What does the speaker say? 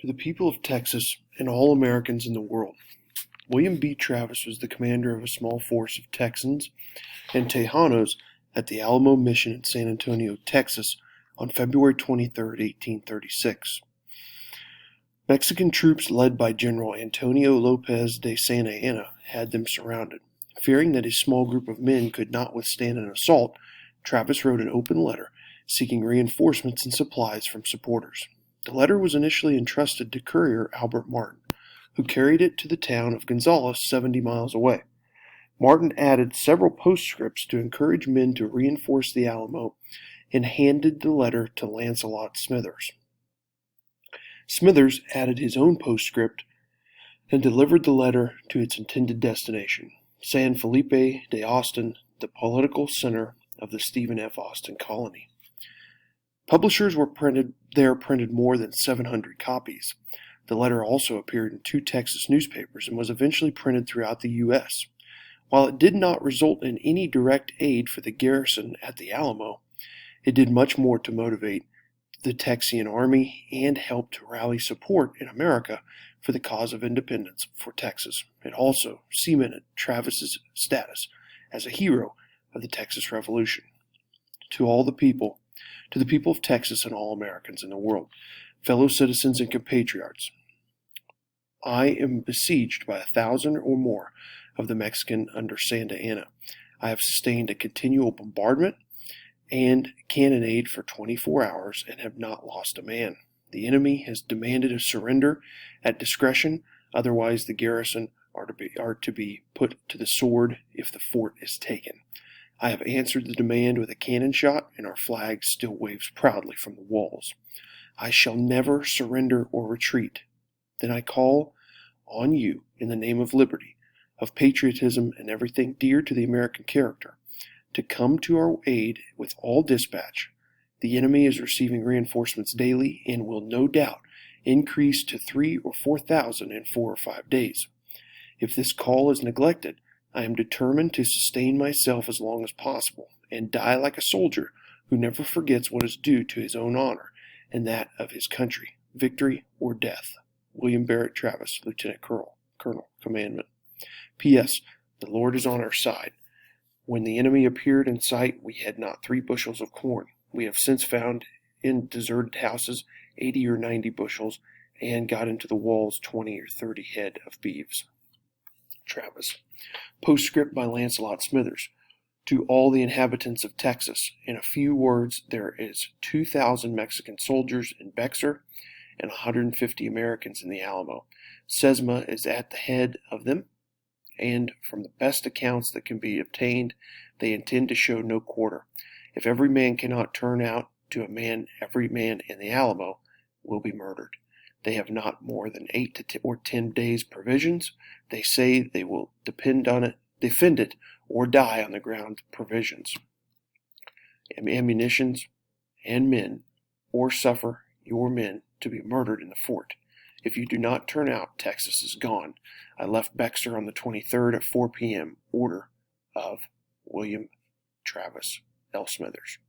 To the people of Texas and all Americans in the world, William B. Travis was the commander of a small force of Texans and Tejanos at the Alamo Mission in San Antonio, Texas, on February 23, 1836. Mexican troops led by General Antonio Lopez de Santa Anna had them surrounded. Fearing that a small group of men could not withstand an assault, Travis wrote an open letter seeking reinforcements and supplies from supporters. The letter was initially entrusted to courier Albert Martin, who carried it to the town of Gonzales, 70 miles away. Martin added several postscripts to encourage men to reinforce the Alamo and handed the letter to Lancelot Smithers. Smithers added his own postscript and delivered the letter to its intended destination, San Felipe de Austin, the political center of the Stephen F. Austin colony. Publishers printed more than 700 copies. The letter also appeared in 2 Texas newspapers and was eventually printed throughout the U.S. While it did not result in any direct aid for the garrison at the Alamo, it did much more to motivate the Texian army and help to rally support in America for the cause of independence for Texas. It also cemented Travis's status as a hero of the Texas Revolution. To the people of Texas and all Americans in the world, fellow citizens and compatriots, I am besieged by 1,000 or more of the Mexican under Santa Anna. I have sustained a continual bombardment and cannonade for 24 hours and have not lost a man. The enemy has demanded a surrender at discretion, otherwise the garrison are to be put to the sword if the fort is taken. I have answered the demand with a cannon shot, and our flag still waves proudly from the walls. I shall never surrender or retreat. Then I call on you in the name of liberty, of patriotism, and everything dear to the American character, to come to our aid with all dispatch. The enemy is receiving reinforcements daily and will no doubt increase to 3,000 or 4,000 in 4 or 5 days. If this call is neglected, I am determined to sustain myself as long as possible and die like a soldier who never forgets what is due to his own honor and that of his country, victory or death. William Barrett Travis, Lieutenant Colonel, Commandment. P.S. The Lord is on our side. When the enemy appeared in sight, we had not 3 bushels of corn. We have since found in deserted houses 80 or 90 bushels and got into the walls 20 or 30 head of beeves. Travis. Postscript by Lancelot Smithers. To all the inhabitants of Texas, in a few words, there is 2,000 Mexican soldiers in Bexar and 150 Americans in the Alamo. Sesma is at the head of them, and from the best accounts that can be obtained, they intend to show no quarter. If every man cannot turn out to a man, every man in the Alamo will be murdered. They have not more than 8 or 10 days' provisions. They say they will defend it, or die on the ground provisions, ammunitions, and men, or suffer your men to be murdered in the fort. If you do not turn out, Texas is gone. I left Bexar on the 23rd at 4 p.m. Order of William Travis L. Smithers.